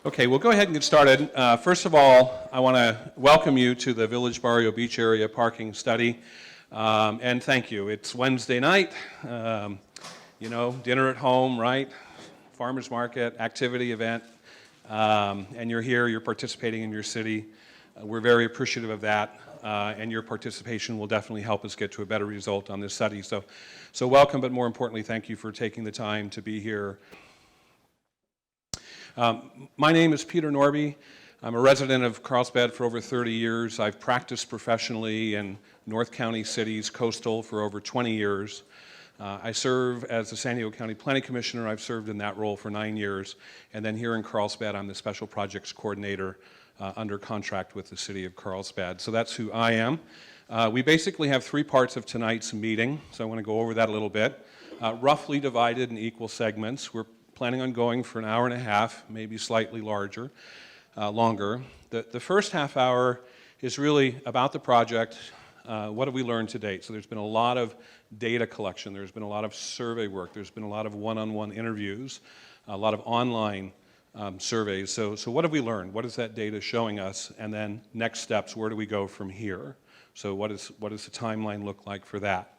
Okay, we'll go ahead and get started. First of all, I want to welcome you to the Village Barrio Beach Area Parking Study, and thank you. It's Wednesday night, dinner at home, right? Farmers market, activity event, and you're here, you're participating in your city. We're very appreciative of that, and your participation will definitely help us get to a better result on this study. So welcome, but more importantly, thank you for taking the time to be here. My name is Peter Norby. I'm a resident of Carlsbad for over 30 years. I've practiced professionally in North County cities, coastal, for over 20 years. I serve as the San Diego County Planning Commissioner. I've served in that role for 9 years. And then here in Carlsbad, I'm the Special Projects Coordinator under contract with the City of Carlsbad. So that's who I am. We basically have 3 parts of tonight's meeting, so I want to go over that a little bit. Roughly divided in equal segments. We're planning on going for an hour and a half, maybe slightly longer. The first half hour is really about the project. What have we learned to date? So there's been a lot of data collection. There's been a lot of survey work. There's been a lot of one-on-one interviews, a lot of online surveys. So what have we learned? What is that data showing us? And then next steps, where do we go from here? So what does the timeline look like for that?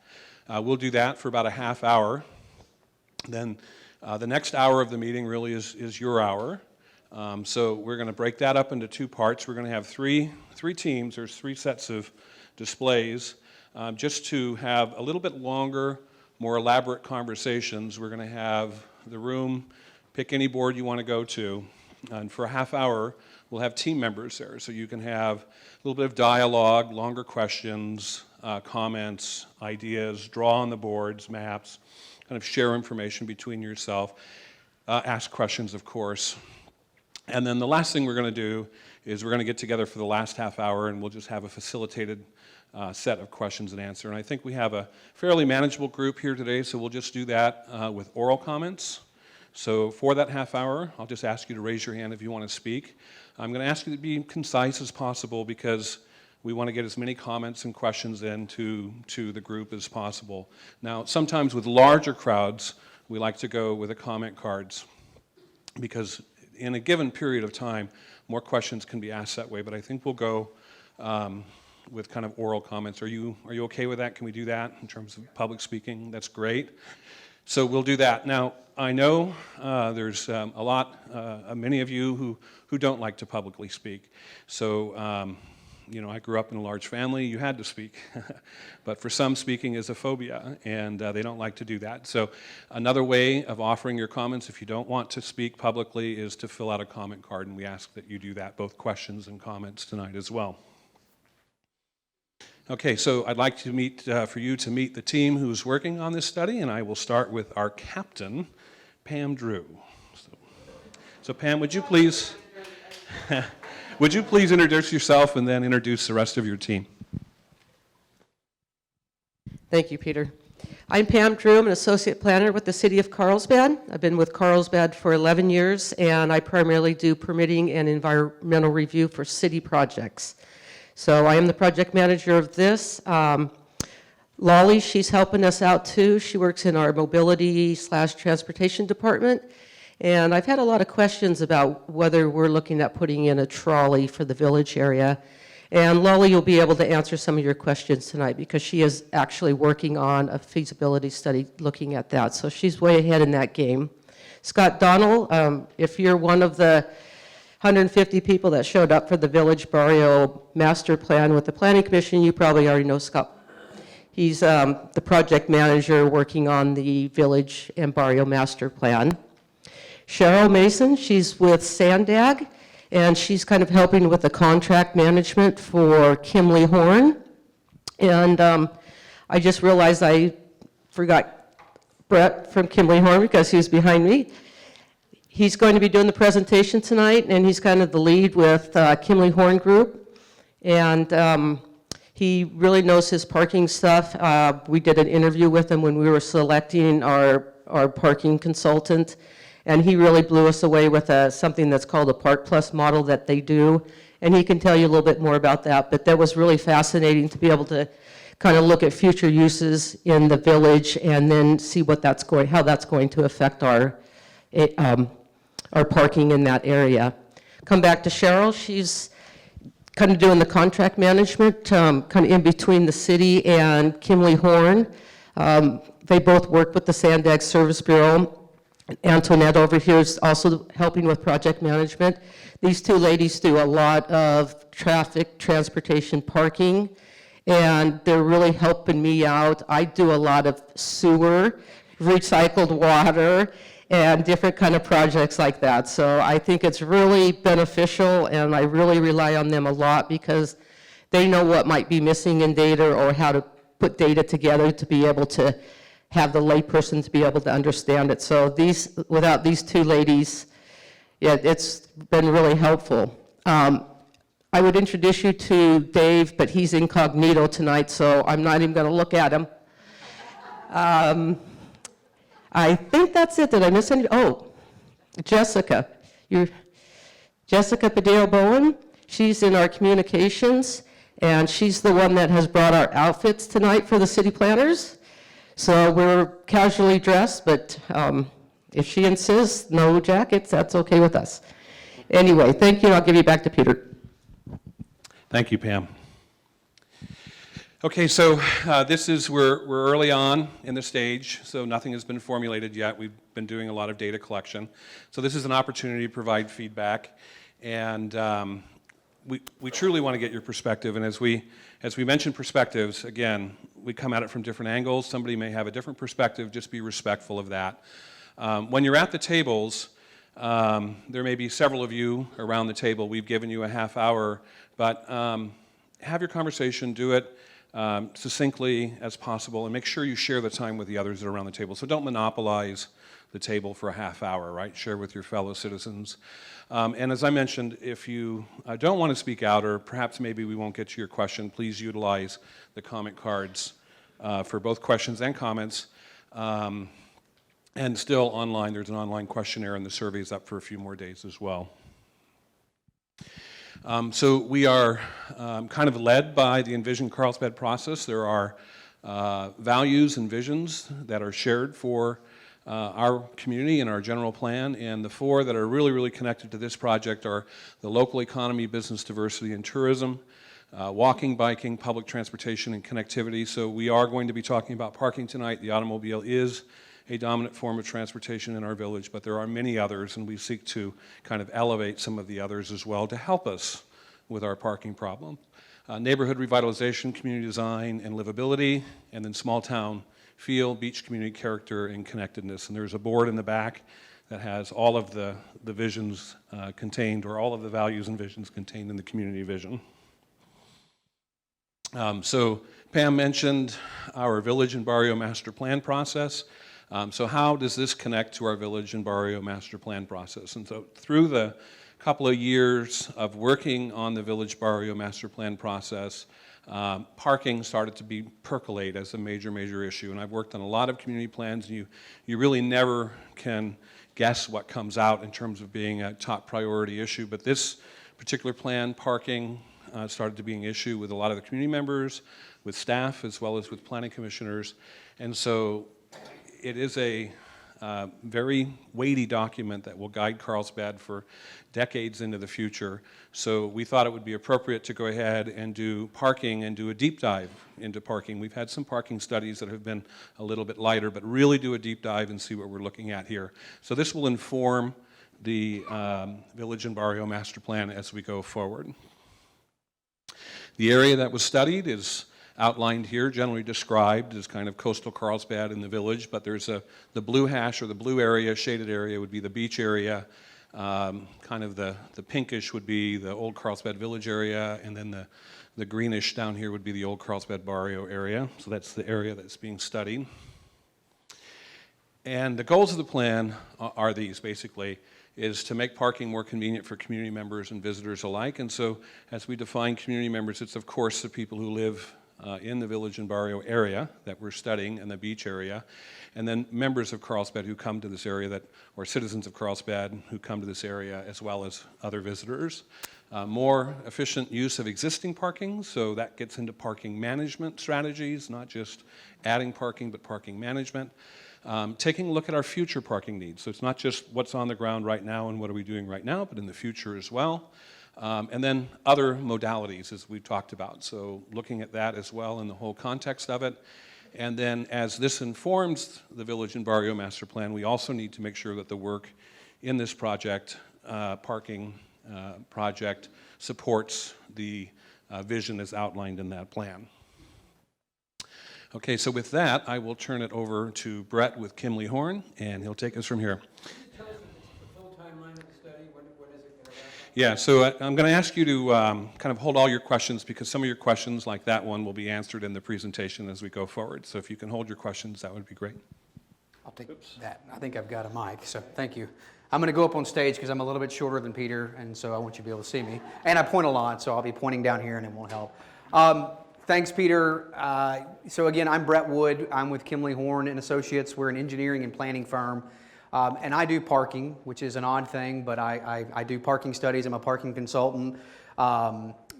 We'll do that for about a half hour. Then the next hour of the meeting really is your hour. So we're going to break that up into 2 parts. We're going to have three teams. There's 3 sets of displays. Just to have a little bit longer, more elaborate conversations, we're going to have the room, pick any board you want to go to. And for a half hour, we'll have team members there. So you can have a little bit of dialogue, longer questions, comments, ideas, draw on the boards, maps, kind of share information between yourself, ask questions, of course. And then the last thing we're going to do is we're going to get together for the last half hour and we'll just have a facilitated set of questions and answer. And I think we have a fairly manageable group here today, so we'll just do that with oral comments. So for that half hour, I'll just ask you to raise your hand if you want to speak. I'm going to ask you to be concise as possible because we want to get as many comments and questions in to the group as possible. Now, sometimes with larger crowds, we like to go with the comment cards because in a given period of time, more questions can be asked that way, but I think we'll go with kind of oral comments. Are you okay with that? Can we do that in terms of public speaking? That's great. So we'll do that. Now, I know there's many of you who don't like to publicly speak. So, I grew up in a large family. You had to speak. But for some, speaking is a phobia, and they don't like to do that. So another way of offering your comments, if you don't want to speak publicly, is to fill out a comment card, and we ask that you do that, both questions and comments tonight as well. Okay, so I'd like to for you to meet the team who's working on this study, and I will start with our captain, Pam Drew. So Pam, would you please... Would you please introduce yourself and then introduce the rest of your team? Thank you, Peter. I'm Pam Drew. I'm an associate planner with the City of Carlsbad. I've been with Carlsbad for 11 years, and I primarily do permitting and environmental review for city projects. So I am the project manager of this. Lolly, she's helping us out too. She works in our mobility/transportation department. And I've had a lot of questions about whether we're looking at putting in a trolley for the village area. And Lolly will be able to answer some of your questions tonight because she is actually working on a feasibility study looking at that. So she's way ahead in that game. Scott Donnell, if you're one of the 150 people that showed up for the Village Barrio Master Plan with the Planning Commission, you probably already know Scott. He's the project manager working on the Village and Barrio Master Plan. Cheryl Mason, she's with Sandag, and she's kind of helping with the contract management for Kimley Horn. And I just realized I forgot Brett from Kimley Horn because he was behind me. He's going to be doing the presentation tonight, and he's kind of the lead with Kimley Horn Group. And he really knows his parking stuff. We did an interview with him when we were selecting our parking consultant. And he really blew us away with something that's called a Park Plus model that they do. And he can tell you a little bit more about that. But that was really fascinating to be able to kind of look at future uses in the village and then see how that's going to affect our parking in that area. come back to Cheryl. She's kind of doing the contract management, kind of in between the city and Kimley Horn. They both work with the Sandag Service Bureau. Antoinette over here is also helping with project management. These two ladies do a lot of traffic, transportation, parking, and they're really helping me out. I do a lot of sewer, recycled water, and different kind of projects like that. So I think it's really beneficial, and I really rely on them a lot because they know what might be missing in data or how to put data together to be able to have the layperson to be able to understand it. So without these two ladies, yeah, it's been really helpful. I would introduce you to Dave, but he's incognito tonight, so I'm not even going to look at him. I think that's it. Did I miss any? Oh, Jessica. Jessica Padeo-Bowen. She's in our communications, and she's the one that has brought our outfits tonight for the city planners. So we're casually dressed, but if she insists, no jackets, that's okay with us. Anyway, thank you. I'll give you back to Peter. Thank you, Pam. Okay, so we're early on in the stage, so nothing has been formulated yet. We've been doing a lot of data collection. So this is an opportunity to provide feedback, and we truly want to get your perspective. And as we mentioned perspectives, again, we come at it from different angles. Somebody may have a different perspective. Just be respectful of that. When you're at the tables, there may be several of you around the table. We've given you a half hour, but have your conversation, do it succinctly as possible, and make sure you share the time with the others that are around the table. So don't monopolize the table for a half hour, right? Share with your fellow citizens. And as I mentioned, if you don't want to speak out, or perhaps maybe we won't get to your question, please utilize the comment cards for both questions and comments. And still online, there's an online questionnaire, and the survey is up for a few more days as well. So we are kind of led by the Envision Carlsbad process. There are values and visions that are shared for our community and our general plan, and the four that are really, really connected to this project are the local economy, business diversity, and tourism, walking, biking, public transportation, and connectivity. So we are going to be talking about parking tonight. The automobile is a dominant form of transportation in our village, but there are many others, and we seek to kind of elevate some of the others as well to help us with our parking problem. Neighborhood revitalization, community design, and livability, and then small town feel, beach community character, and connectedness. And there's a board in the back that has all of the visions contained, or all of the values and visions contained in the community vision. So Pam mentioned our Village and Barrio Master Plan process. So how does this connect to our Village and Barrio Master Plan process? And so through the couple of years of working on the Village Barrio Master Plan process, parking started to percolate as a major issue. And I've worked on a lot of community plans, and you really never can guess what comes out in terms of being a top priority issue. But this particular plan, parking, started to be an issue with a lot of the community members, with staff, as well as with planning commissioners. And so it is a very weighty document that will guide Carlsbad for decades into the future. So we thought it would be appropriate to go ahead and do parking and do a deep dive into parking. We've had some parking studies that have been a little bit lighter, but really do a deep dive and see what we're looking at here. So this will inform the Village and Barrio Master Plan as we go forward. The area that was studied is outlined here, generally described as kind of coastal Carlsbad in the village, but there's the blue hash, or the blue area, shaded area, would be the beach area. Kind of the pinkish would be the old Carlsbad Village area, and then the greenish down here would be the old Carlsbad Barrio area. So that's the area that's being studied. And the goals of the plan are these, basically, is to make parking more convenient for community members and visitors alike. And so as we define community members, it's of course the people who live in the Village and Barrio area that we're studying, and the beach area, and then members of Carlsbad who come to this area, or citizens of Carlsbad who come to this area, as well as other visitors. More efficient use of existing parking, so that gets into parking management strategies, not just adding parking, but parking management. taking a look at our future parking needs. So it's not just what's on the ground right now and what are we doing right now, but in the future as well. And then other modalities, as we've talked about. So looking at that as well in the whole context of it. And then as this informs the Village and Barrio Master Plan, we also need to make sure that the work in this project, parking project, supports the vision as outlined in that plan. Okay, so with that, I will turn it over to Brett with Kimley Horn, and he'll take us from here. Tell us the full timeline of the study. What is it going to wrap up? Yeah, so I'm going to ask you to kind of hold all your questions, because some of your questions, like that one, will be answered in the presentation as we go forward. So if you can hold your questions, that would be great. I'll take that. I think I've got a mic, so thank you. I'm going to go up on stage because I'm a little bit shorter than Peter, and so I want you to be able to see me. And I point a lot, so I'll be pointing down here and it won't help. Thanks, Peter. So again, I'm Brett Wood. I'm with Kimley Horn and Associates. We're an engineering and planning firm. And I do parking, which is an odd thing, but I do parking studies. I'm a parking consultant.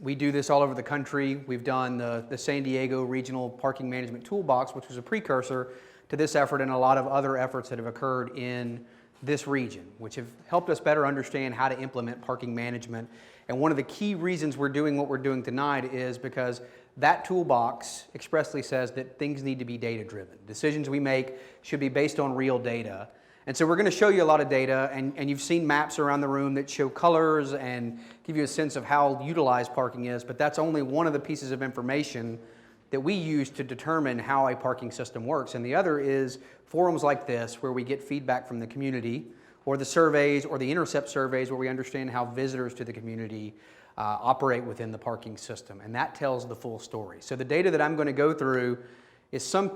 We do this all over the country. We've done the San Diego Regional Parking Management Toolbox, which was a precursor to this effort, and a lot of other efforts that have occurred in this region, which have helped us better understand how to implement parking management. And one of the key reasons we're doing what we're doing tonight is because that toolbox expressly says that things need to be data-driven. Decisions we make should be based on real data. And so we're going to show you a lot of data, and you've seen maps around the room that show colors and give you a sense of how utilized parking is, but that's only one of the pieces of information that we use to determine how a parking system works. And the other is forums like this, where we get feedback from the community, or the surveys, or the intercept surveys, where we understand how visitors to the community operate within the parking system. And that tells the full story. So the data that I'm going to go through is some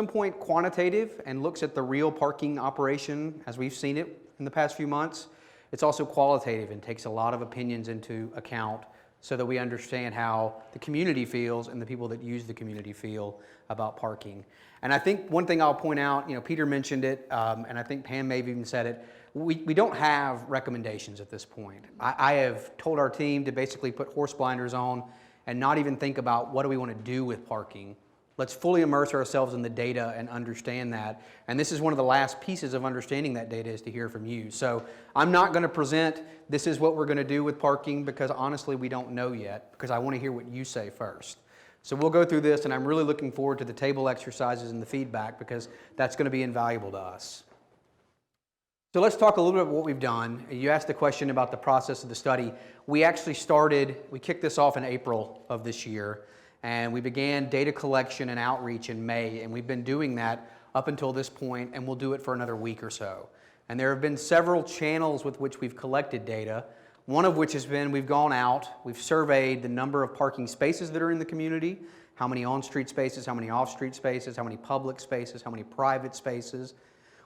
point quantitative and looks at the real parking operation as we've seen it in the past few months. It's also qualitative and takes a lot of opinions into account so that we understand how the community feels and the people that use the community feel about parking. And I think one thing I'll point out, Peter mentioned it, and I think Pam may have even said it, we don't have recommendations at this point. I have told our team to basically put horse blinders on and not even think about what do we want to do with parking. Let's fully immerse ourselves in the data and understand that. And this is one of the last pieces of understanding that data, is to hear from you. So I'm not going to present this is what we're going to do with parking, because honestly we don't know yet, because I want to hear what you say first. So we'll go through this, and I'm really looking forward to the table exercises and the feedback, because that's going to be invaluable to us. So let's talk a little bit about what we've done. You asked the question about the process of the study. We actually we kicked this off in April of this year, and we began data collection and outreach in May, and we've been doing that up until this point, and we'll do it for another week or so. And there have been several channels with which we've collected data, one of which has been we've gone out, we've surveyed the number of parking spaces that are in the community, how many on-street spaces, how many off-street spaces, how many public spaces, how many private spaces.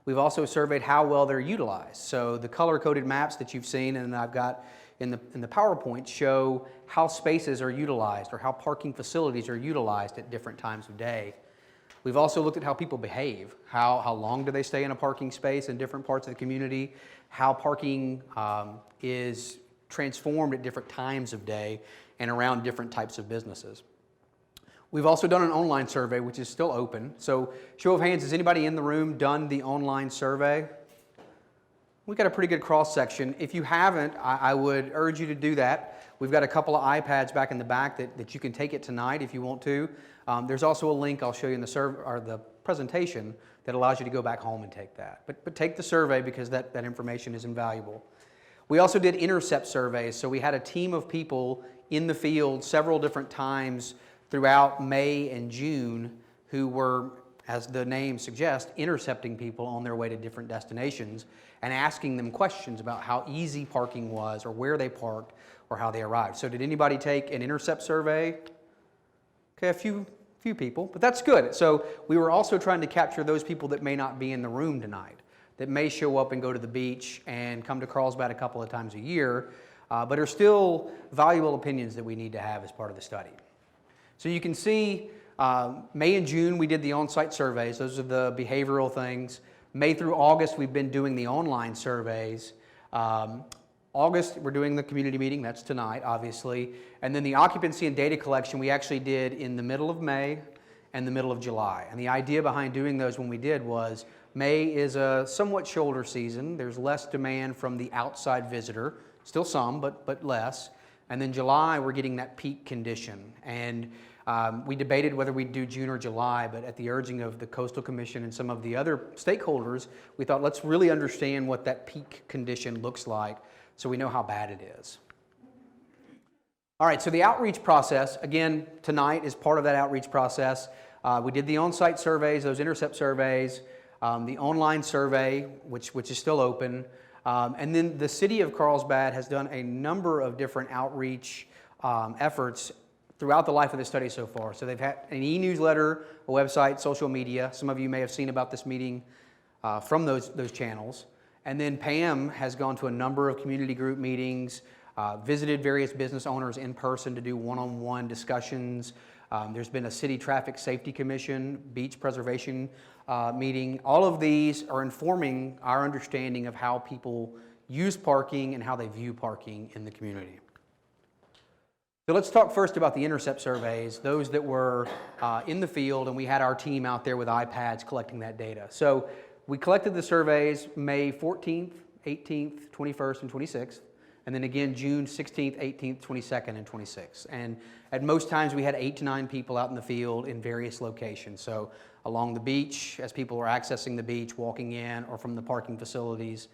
We've also surveyed how well they're utilized. So the color-coded maps that you've seen, and I've got in the PowerPoint, show how spaces are utilized, or how parking facilities are utilized at different times of day. We've also looked at how people behave. How long do they stay in a parking space in different parts of the community, how parking is transformed at different times of day and around different types of businesses. We've also done an online survey, which is still open. So show of hands, has anybody in the room done the online survey? We've got a pretty good cross-section. If you haven't, I would urge you to do that. We've got a couple of iPads back in the back that you can take it tonight if you want to. There's also a link I'll show you in the presentation that allows you to go back home and take that. But take the survey, because that information is invaluable. We also did intercept surveys. So we had a team of people in the field several different times throughout May and June who were, as the name suggests, intercepting people on their way to different destinations and asking them questions about how easy parking was, or where they parked, or how they arrived. So did anybody take an intercept survey? Okay, a few people, but that's good. So we were also trying to capture those people that may not be in the room tonight, that may show up and go to the beach and come to Carlsbad a couple of times a year, but are still valuable opinions that we need to have as part of the study. So you can see May and June we did the on-site surveys. Those are the behavioral things. May through August we've been doing the online surveys. August we're doing the community meeting, that's tonight obviously. And then the occupancy and data collection we actually did in the middle of May and the middle of July. And the idea behind doing those when we did was May is a somewhat shoulder season. There's less demand from the outside visitor, still some, but less. And then July, we're getting that peak condition. And we debated whether we'd do June or July, but at the urging of the Coastal Commission and some of the other stakeholders, we thought let's really understand what that peak condition looks like so we know how bad it is. All right, so the outreach process, again, tonight is part of that outreach process. We did the on-site surveys, those intercept surveys, the online survey, which is still open, and then the City of Carlsbad has done a number of different outreach efforts throughout the life of the study so far. So they've had an e-newsletter, a website, social media. Some of you may have seen about this meeting from those channels. And then Pam has gone to a number of community group meetings, visited various business owners in person to do one-on-one discussions. There's been a City Traffic Safety Commission, beach preservation meeting. All of these are informing our understanding of how people use parking and how they view parking in the community. So let's talk first about the intercept surveys, those that were in the field, and we had our team out there with iPads collecting that data. So we collected the surveys May 14th, 18th, 21st, and 26th. And then again, June 16th, 18th, 22nd, and 26th. And at most times we had 8 to 9 people out in the field in various locations. So along the beach, as people were accessing the beach, walking in, or from the parking facilities,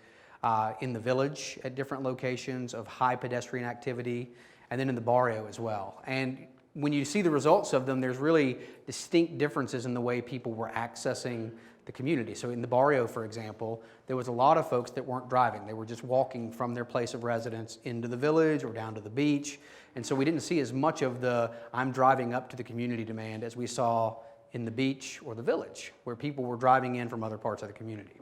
in the village at different locations of high pedestrian activity, and then in the barrio as well. And when you see the results of them, there's really distinct differences in the way people were accessing the community. So in the barrio, for example, there was a lot of folks that weren't driving. They were just walking from their place of residence into the village or down to the beach. And so we didn't see as much of the I'm driving up to the community demand as we saw in the beach or the village, where people were driving in from other parts of the community.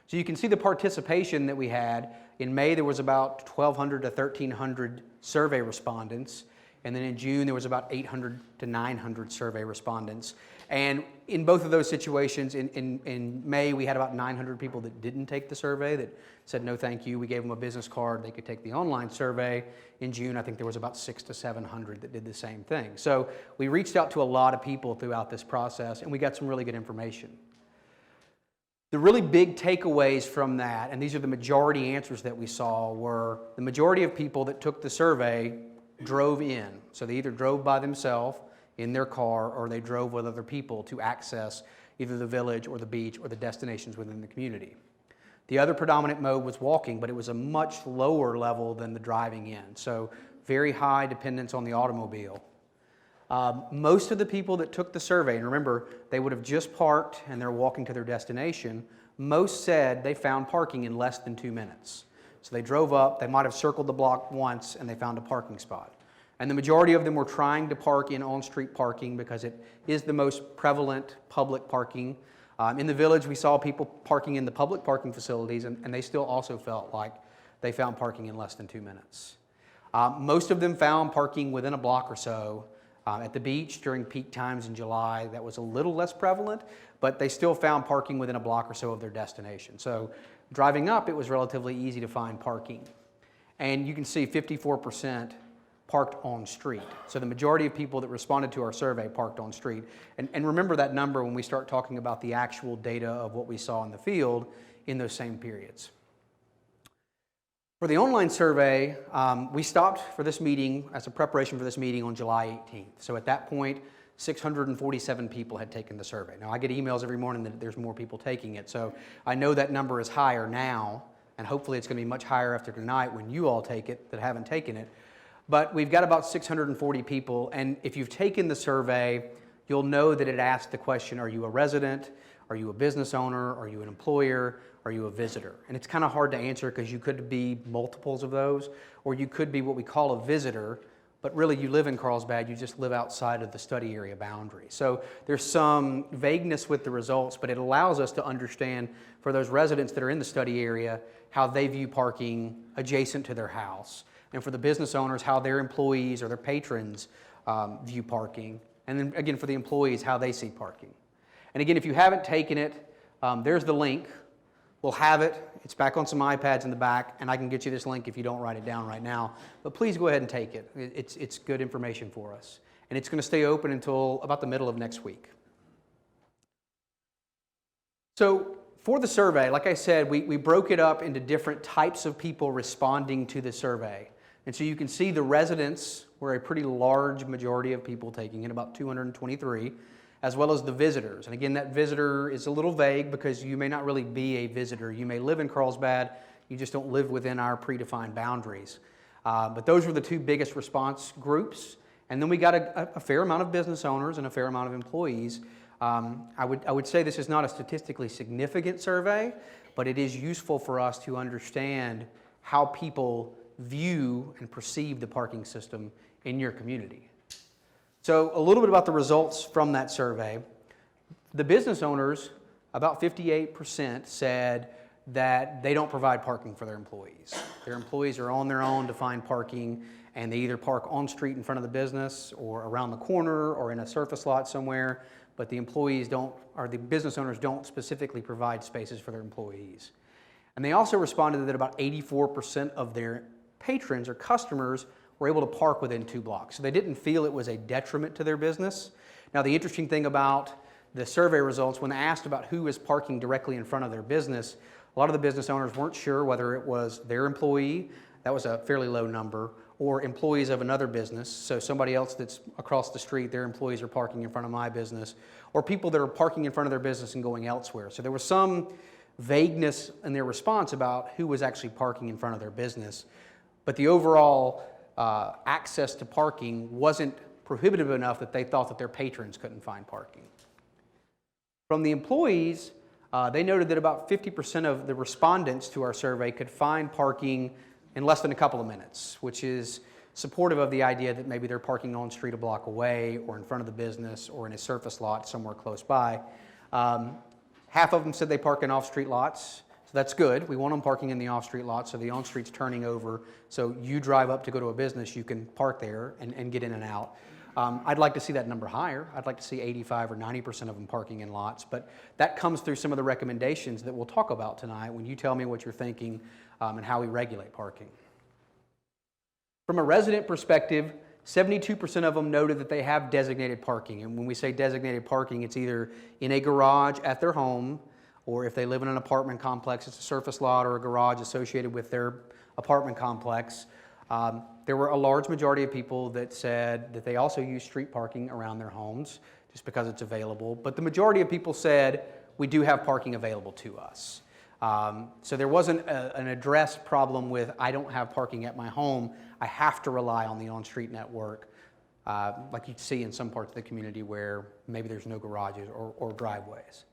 So you can see the participation that we had. In May, there was about 1,200 to 1,300 survey respondents. And then in June, there was about 800 to 900 survey respondents. And in both of those situations, in May, we had about 900 people that didn't take the survey, that said no thank you. We gave them a business card. They could take the online survey. In June, I think there was about 600 to 700 that did the same thing. So we reached out to a lot of people throughout this process, and we got some really good information. The really big takeaways from that, and these are the majority answers that we saw, were the majority of people that took the survey drove in. So they either drove by themselves in their car, or they drove with other people to access either the village or the beach or the destinations within the community. The other predominant mode was walking, but it was a much lower level than the driving in. So very high dependence on the automobile. Most of the people that took the survey, and remember, they would have just parked and they're walking to their destination, most said they found parking in less than 2 minutes. So they drove up, they might have circled the block once, and they found a parking spot. And the majority of them were trying to park in on-street parking because it is the most prevalent public parking. In the village, we saw people parking in the public parking facilities, and they still also felt like they found parking in less than 2 minutes. Most of them found parking within a block or so. At the beach during peak times in July, that was a little less prevalent, but they still found parking within a block or so of their destination. So driving up, it was relatively easy to find parking. And you can see 54% parked on street. So the majority of people that responded to our survey parked on street. And remember that number when we start talking about the actual data of what we saw in the field in those same periods. For the online survey, we stopped for this meeting as a preparation for this meeting on July 18th. So at that point, 647 people had taken the survey. Now I get emails every morning that there's more people taking it. So I know that number is higher now, and hopefully it's going to be much higher after tonight when you all take it that haven't taken it. But we've got about 640 people, and if you've taken the survey, you'll know that it asks the question, are you a resident? Are you a business owner? Are you an employer? Are you a visitor? And it's kind of hard to answer because you could be multiples of those, or you could be what we call a visitor, but really you live in Carlsbad, you just live outside of the study area boundary. So there's some vagueness with the results, but it allows us to understand for those residents that are in the study area how they view parking adjacent to their house. And for the business owners, how their employees or their patrons view parking. And then again, for the employees, how they see parking. And again, if you haven't taken it, there's the link. We'll have it. It's back on some iPads in the back, and I can get you this link if you don't write it down right now. But please go ahead and take it. It's good information for us. And it's going to stay open until about the middle of next week. So For the survey, like I said, we broke it up into different types of people responding to the survey. And so you can see the residents were a pretty large majority of people taking it, about 223, as well as the visitors. And again, that visitor is a little vague because you may not really be a visitor. You may live in Carlsbad, you just don't live within our predefined boundaries. But those were the two biggest response groups. And then we got a fair amount of business owners and a fair amount of employees. I would say this is not a statistically significant survey, but it is useful for us to understand how people view and perceive the parking system in your community. So a little bit about the results from that survey. The business owners, about 58% said that they don't provide parking for their employees. Their employees are on their own to find parking, and they either park on street in front of the business or around the corner or in a surface lot somewhere, but the employees don't, or the business owners don't specifically provide spaces for their employees. And they also responded that about 84% of their patrons or customers were able to park within 2 blocks. So they didn't feel it was a detriment to their business. Now, the interesting thing about the survey results, when asked about who is parking directly in front of their business, a lot of the business owners weren't sure whether it was their employee, that was a fairly low number, or employees of another business. So somebody else that's across the street, their employees are parking in front of my business, or people that are parking in front of their business and going elsewhere. So there was some vagueness in their response about who was actually parking in front of their business. But the overall access to parking wasn't prohibitive enough that they thought that their patrons couldn't find parking. From the employees, they noted that about 50% of the respondents to our survey could find parking in less than a couple of minutes, which is supportive of the idea that maybe they're parking on street a block away or in front of the business or in a surface lot somewhere close by. Half of them said they park in off-street lots. So that's good. We want them parking in the off-street lot, so the on-street's turning over. So you drive up to go to a business, you can park there and get in and out. I'd like to see that number higher. I'd like to see 85 or 90% of them parking in lots, but that comes through some of the recommendations that we'll talk about tonight when you tell me what you're thinking and how we regulate parking. From a resident perspective, 72% of them noted that they have designated parking. And when we say designated parking, it's either in a garage at their home, or if they live in an apartment complex, it's a surface lot or a garage associated with their apartment complex. There were a large majority of people that said that they also use street parking around their homes just because it's available. But the majority of people said, we do have parking available to us. So there wasn't an addressed problem with, I don't have parking at my home, I have to rely on the on-street network, like you see in some parts of the community where maybe there's no garages or driveways.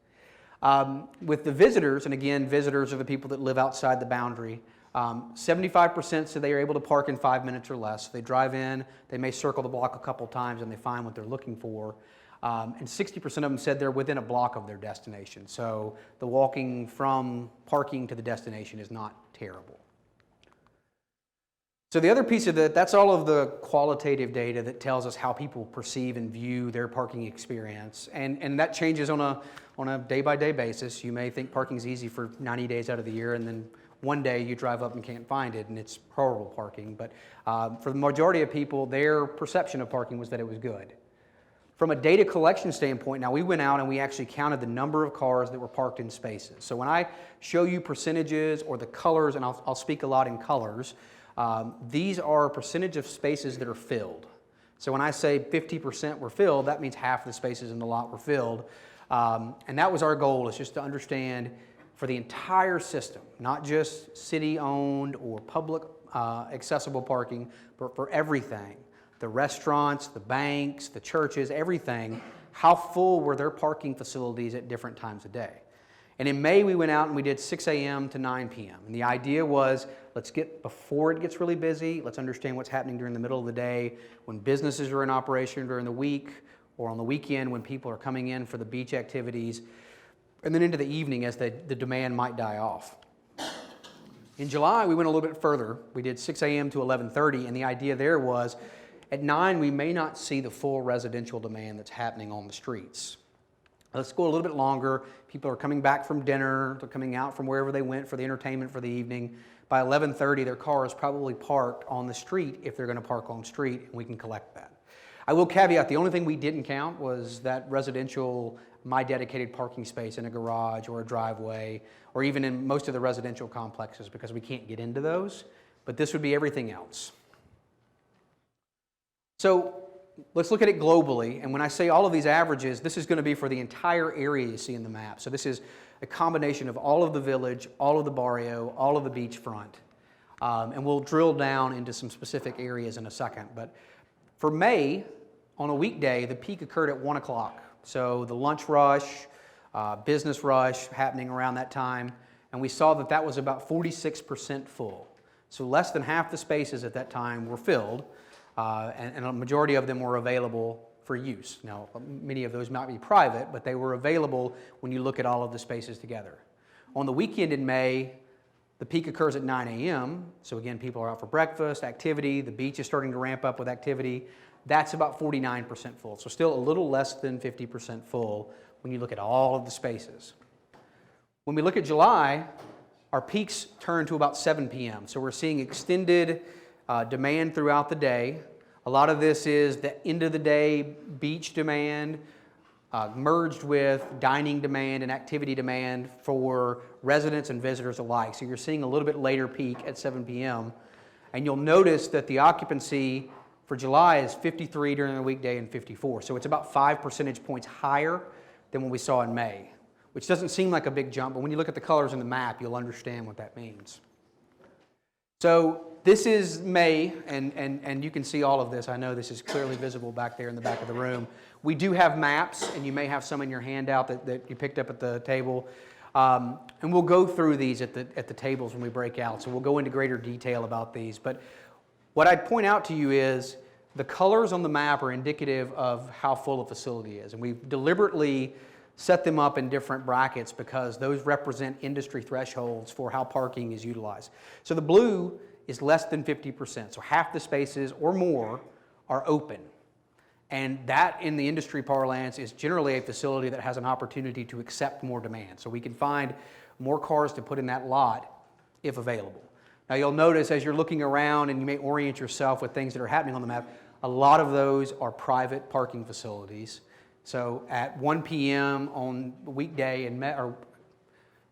With the visitors, and again, visitors are the people that live outside the boundary, 75% said they are able to park in 5 minutes or less. They drive in, they may circle the block a couple times and they find what they're looking for. And 60% of them said they're within a block of their destination. So the walking from parking to the destination is not terrible. So the other piece of that's all of the qualitative data that tells us how people perceive and view their parking experience. And that changes on a day-by-day basis. You may think parking's easy for 90 days out of the year, and then one day you drive up and can't find it, and it's horrible parking. But for the majority of people, their perception of parking was that it was good. From a data collection standpoint, now we went out and we actually counted the number of cars that were parked in spaces. So when I show you percentages or the colors, and I'll speak a lot in colors, these are a percentage of spaces that are filled. So when I say 50% were filled, that means half the spaces in the lot were filled. And that was our goal, is just to understand for the entire system, not just city-owned or public accessible parking, but for everything. The restaurants, the banks, the churches, everything, how full were their parking facilities at different times of day? And in May, we went out and we did 6 a.m. to 9 p.m. And the idea was, let's get, before it gets really busy, let's understand what's happening during the middle of the day, when businesses are in operation during the week, or on the weekend when people are coming in for the beach activities, and then into the evening as the demand might die off. In July, we went a little bit further. We did 6 a.m. to 11:30, and the idea there was, at 9, we may not see the full residential demand that's happening on the streets. Let's go a little bit longer. People are coming back from dinner. They're coming out from wherever they went for the entertainment for the evening. By 11:30, their car is probably parked on the street if they're going to park on street, and we can collect that. I will caveat, the only thing we didn't count was that residential, my dedicated parking space in a garage or a driveway, or even in most of the residential complexes, because we can't get into those. But this would be everything else. So let's look at it globally. And when I say all of these averages, this is going to be for the entire area you see in the map. So this is a combination of all of the village, all of the barrio, all of the beachfront. And we'll drill down into some specific areas in a second. But for May, on a weekday, the peak occurred at 1 o'clock. So the lunch rush, business rush happening around that time. And we saw that that was about 46% full. So less than half the spaces at that time were filled. And a majority of them were available for use. Now, many of those might be private, but they were available when you look at all of the spaces together. On the weekend in May, the peak occurs at 9 a.m. So again, people are out for breakfast, activity, the beach is starting to ramp up with activity. That's about 49% full. So still a little less than 50% full when you look at all of the spaces. When we look at July, our peaks turn to about 7 p.m. So we're seeing extended demand throughout the day. A lot of this is the end of the day beach demand merged with dining demand and activity demand for residents and visitors alike. So you're seeing a little bit later peak at 7 p.m. And you'll notice that the occupancy for July is 53 during the weekday and 54. So it's about 5 percentage points higher than what we saw in May, which doesn't seem like a big jump, but when you look at the colors in the map, you'll understand what that means. So this is May, and you can see all of this. I know this is clearly visible back there in the back of the room. We do have maps, and you may have some in your handout that you picked up at the table. And we'll go through these at the tables when we break out, so we'll go into greater detail about these. But what I'd point out to you is the colors on the map are indicative of how full a facility is. And we've deliberately set them up in different brackets because those represent industry thresholds for how parking is utilized. So the blue is less than 50%. So half the spaces or more are open. And that, in the industry parlance, is generally a facility that has an opportunity to accept more demand. So we can find more cars to put in that lot if available. Now you'll notice as you're looking around, and you may orient yourself with things that are happening on the map, a lot of those are private parking facilities. So at 1 p.m. on a weekday in May,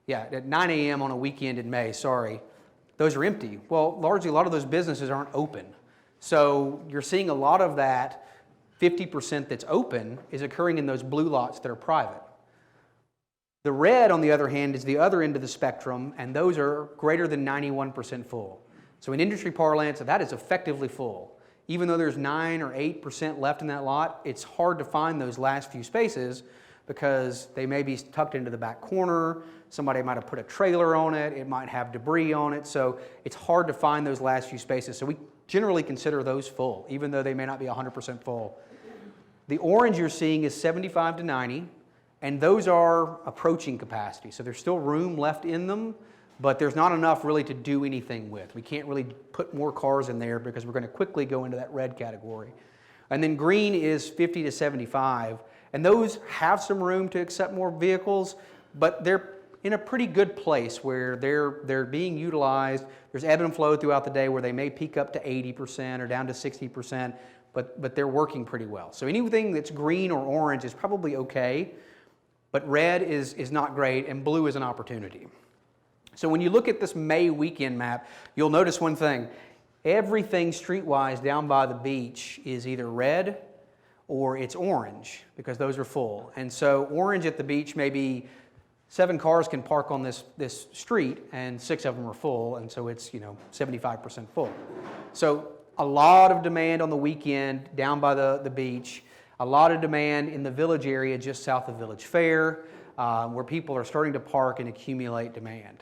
at 9 a.m. on a weekend in May, those are empty. Well, largely a lot of those businesses aren't open. So you're seeing a lot of that 50% that's open is occurring in those blue lots that are private. The red, on the other hand, is the other end of the spectrum, and those are greater than 91% full. So in industry parlance, that is effectively full. Even though there's 9 or 8% left in that lot, it's hard to find those last few spaces because they may be tucked into the back corner. Somebody might have put a trailer on it. It might have debris on it. So it's hard to find those last few spaces. So we generally consider those full, even though they may not be 100% full. The orange you're seeing is 75 to 90, and those are approaching capacity. So there's still room left in them, but there's not enough really to do anything with. We can't really put more cars in there because we're going to quickly go into that red category. And then green is 50 to 75, and those have some room to accept more vehicles, but they're in a pretty good place where they're being utilized. There's ebb and flow throughout the day where they may peak up to 80% or down to 60%, but they're working pretty well. So anything that's green or orange is probably okay, but red is not great, and blue is an opportunity. So when you look at this May weekend map, you'll notice one thing. Everything streetwise down by the beach is either red or it's orange because those are full. And so orange at the beach, maybe 7 cars can park on this street and 6 of them are full, and so it's 75% full. So a lot of demand on the weekend down by the beach, a lot of demand in the village area just south of Village Fair, where people are starting to park and accumulate demand.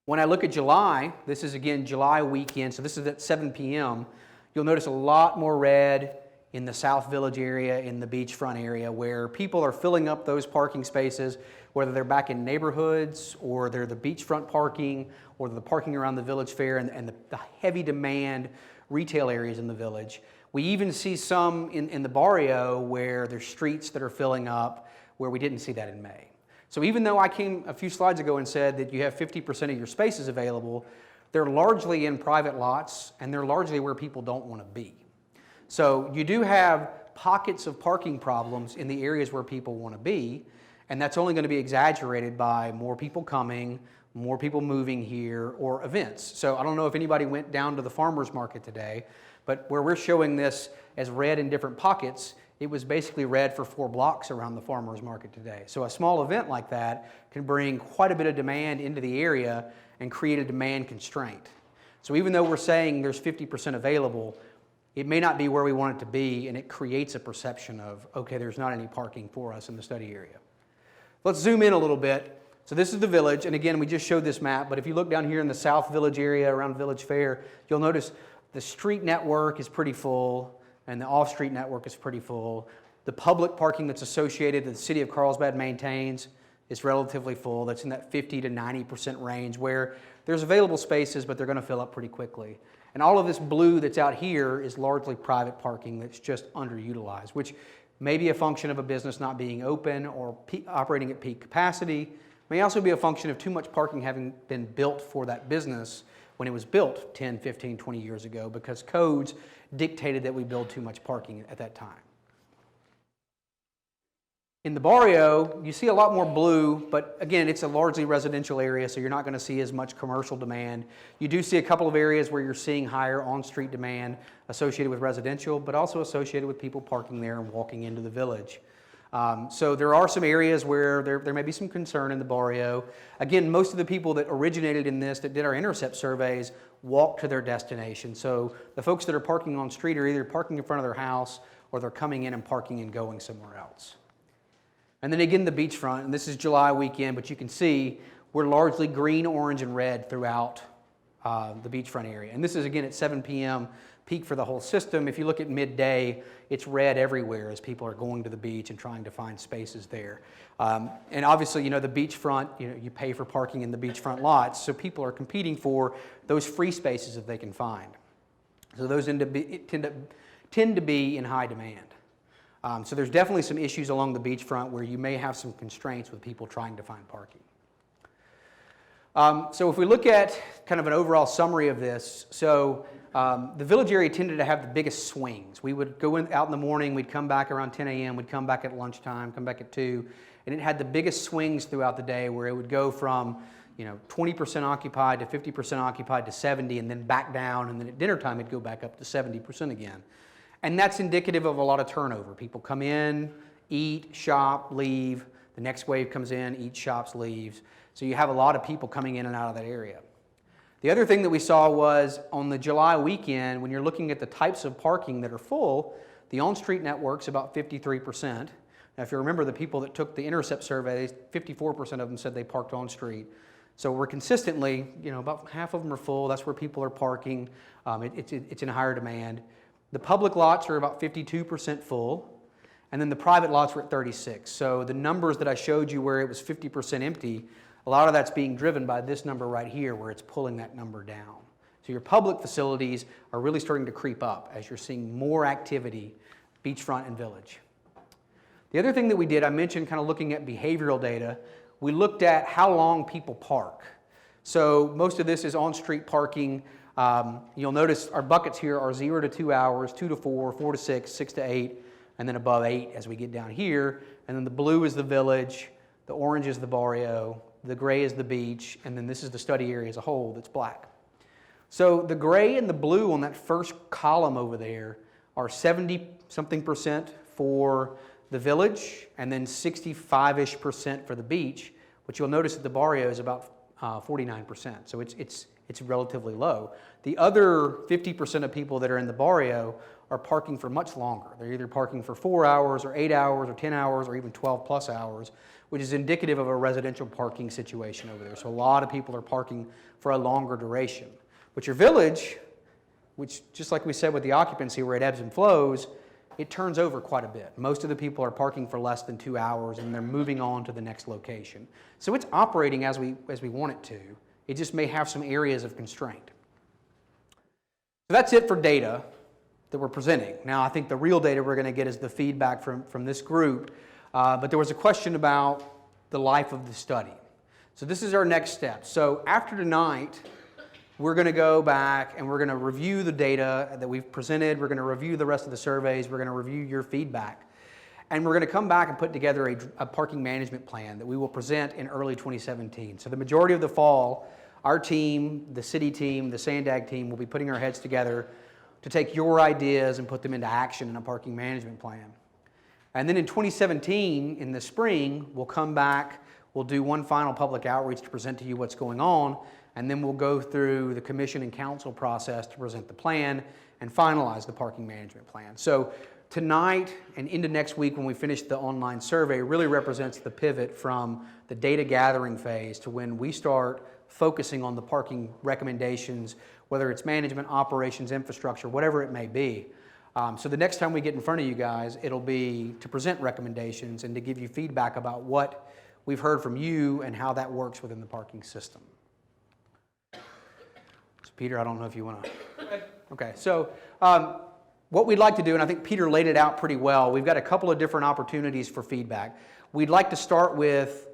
When I look at July, this is again July weekend, so this is at 7 p.m., you'll notice a lot more red in the South Village area, in the beachfront area, where people are filling up those parking spaces, whether they're back in neighborhoods, or they're the beachfront parking, or the parking around the Village Fair, and the heavy demand retail areas in the village. We even see some in the barrio where there's streets that are filling up, where we didn't see that in May. So even though I came a few slides ago and said that you have 50% of your spaces available, they're largely in private lots, and they're largely where people don't want to be. So you do have pockets of parking problems in the areas where people want to be, and that's only going to be exaggerated by more people coming, more people moving here, or events. So I don't know if anybody went down to the farmer's market today, but where we're showing this as red in different pockets, it was basically red for 4 blocks around the farmer's market today. So a small event like that can bring quite a bit of demand into the area and create a demand constraint. So even though we're saying there's 50% available, it may not be where we want it to be, and it creates a perception of, okay, there's not any parking for us in the study area. Let's zoom in a little bit. So this is the village, and again, we just showed this map, but if you look down here in the South Village area around Village Fair, you'll notice the street network is pretty full, and the off-street network is pretty full. The public parking that's associated that the City of Carlsbad maintains is relatively full. That's in that 50 to 90% range where there's available spaces, but they're going to fill up pretty quickly. And all of this blue that's out here is largely private parking that's just underutilized, which may be a function of a business not being open or operating at peak capacity. May also be a function of too much parking having been built for that business when it was built 10, 15, 20 years ago because codes dictated that we build too much parking at that time. In the barrio, you see a lot more blue, but again, it's a largely residential area, so you're not going to see as much commercial demand. You do see a couple of areas where you're seeing higher on-street demand associated with residential, but also associated with people parking there and walking into the village. So there are some areas where there may be some concern in the barrio. Again, most of the people that originated in this, that did our intercept surveys, walk to their destination. So the folks that are parking on street are either parking in front of their house or they're coming in and parking and going somewhere else. And then again, the beachfront, and this is July weekend, but you can see we're largely green, orange, and red throughout the beachfront area. And this is again at 7 p.m., peak for the whole system. If you look at midday, it's red everywhere as people are going to the beach and trying to find spaces there. And obviously, you know, the beachfront, you pay for parking in the beachfront lots, so people are competing for those free spaces that they can find. So those tend to be in high demand. So there's definitely some issues along the beachfront where you may have some constraints with people trying to find parking. So if we look at kind of an overall summary of this, so the village area tended to have the biggest swings. We would go out in the morning, we'd come back around 10 a.m., we'd come back at lunchtime, come back at 2, and it had the biggest swings throughout the day where it would go from 20% occupied to 50% occupied to 70, and then back down, and then at dinner time it'd go back up to 70% again. And that's indicative of a lot of turnover. People come in, eat, shop, leave. The next wave comes in, eats, shops, leaves. So you have a lot of people coming in and out of that area. The other thing that we saw was on the July weekend, when you're looking at the types of parking that are full, the on-street network's about 53%. Now, if you remember the people that took the intercept survey, 54% of them said they parked on-street. So we're consistently, about half of them are full. That's where people are parking. It's in higher demand. The public lots are about 52% full, and then the private lots were at 36%. So the numbers that I showed you where it was 50% empty, a lot of that's being driven by this number right here where it's pulling that number down. So your public facilities are really starting to creep up as you're seeing more activity, beachfront and village. The other thing that we did, I mentioned kind of looking at behavioral data, we looked at how long people park. So most of this is on-street parking. You'll notice our buckets here are 0 to 2 hours, 2 to 4, 4 to 6, 6 to 8, and then above 8 as we get down here. And then the blue is the village, the orange is the barrio, the gray is the beach, and then this is the study area as a whole that's black. So the gray and the blue on that first column over there are 70-something% for the village, and then 65-ish% for the beach, which you'll notice that the barrio is about 49%. So it's relatively low. The other 50% of people that are in the barrio are parking for much longer. They're either parking for 4 hours or 8 hours or 10 hours or even 12 plus hours, which is indicative of a residential parking situation over there. So a lot of people are parking for a longer duration. But your village, which just like we said with the occupancy where it ebbs and flows, it turns over quite a bit. Most of the people are parking for less than 2 hours and they're moving on to the next location. So it's operating as we want it to. It just may have some areas of constraint. So that's it for data that we're presenting. Now I think the real data we're going to get is the feedback from this group. But there was a question about the life of the study. So this is our next step. So after tonight, we're going to go back and we're going to review the data that we've presented. We're going to review the rest of the surveys. We're going to review your feedback. And we're going to come back and put together a parking management plan that we will present in early 2017. So the majority of the fall, our team, the city team, the Sandag team will be putting our heads together to take your ideas and put them into action in a parking management plan. And then in 2017, in the spring, we'll come back, we'll do one final public outreach to present to you what's going on, and then we'll go through the commission and council process to present the plan and finalize the parking management plan. So tonight and into next week when we finish the online survey really represents the pivot from the data gathering phase to when we start focusing on the parking recommendations, whether it's management, operations, infrastructure, whatever it may be. So the next time we get in front of you guys, it'll be to present recommendations and to give you feedback about what we've heard from you and how that works within the parking system. So Peter, I don't know if you want to... Okay, so what we'd like to do, and I think Peter laid it out pretty well, we've got a couple of different opportunities for feedback. We'd like to start with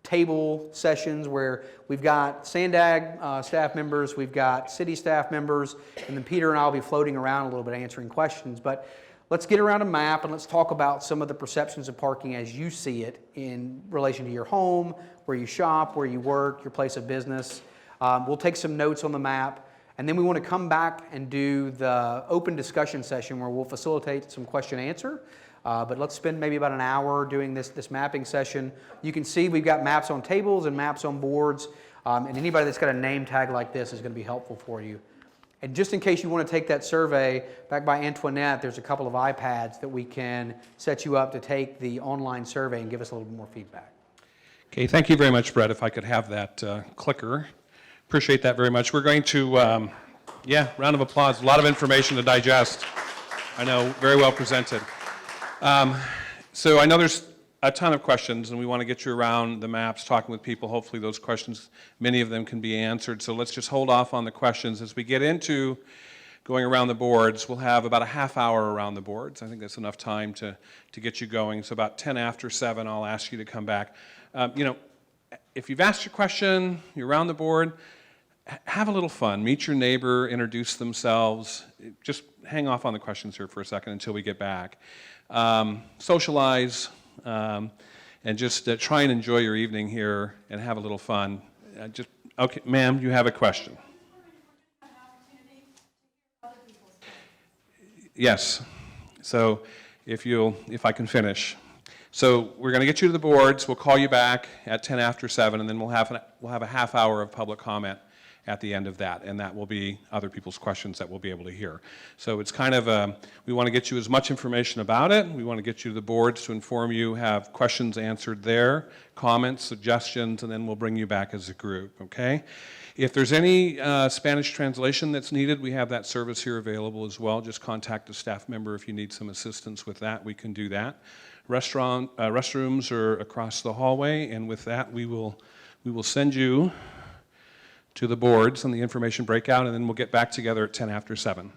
table sessions where we've got Sandag staff members, we've got city staff members, and then Peter and I will be floating around a little bit answering questions. But let's get around a map and let's talk about some of the perceptions of parking as you see it in relation to your home, where you shop, where you work, your place of business. We'll take some notes on the map, and then we want to come back and do the open discussion session where we'll facilitate some question and answer. But let's spend maybe about an hour doing this mapping session. You can see we've got maps on tables and maps on boards, and anybody that's got a name tag like this is going to be helpful for you. And just in case you want to take that survey, back by Antoinette, there's a couple of iPads that we can set you up to take the online survey and give us a little bit more feedback. Okay, thank you very much, Brett. If I could have that clicker. Appreciate that very much. We're going to, round of applause. A lot of information to digest. I know, very well presented. So I know there's a ton of questions, and we want to get you around the maps, talking with people. Hopefully those questions, many of them can be answered. So let's just hold off on the questions. As we get into going around the boards, we'll have about a half hour around the boards. I think that's enough time to get you going. So about 10 after 7, I'll ask you to come back. If you've asked your question, you're around the board, have a little fun. Meet your neighbor, introduce themselves. Just hang off on the questions here for a second until we get back. Socialize, and just try and enjoy your evening here and have a little fun. Okay, ma'am, you have a question. Yes. So if I can finish. So we're going to get you to the boards. We'll call you back at 10 after 7, and then we'll have a half hour of public comment at the end of that, and that will be other people's questions that we'll be able to hear. So it's kind of we want to get you as much information about it. We want to get you to the boards to inform you, have questions answered there, comments, suggestions, and then we'll bring you back as a group, okay? If there's any Spanish translation that's needed, we have that service here available as well. Just contact a staff member if you need some assistance with that. We can do that. Restrooms are across the hallway, and with that, we will send you to the boards on the information breakout, and then we'll get back together at 10 after 7.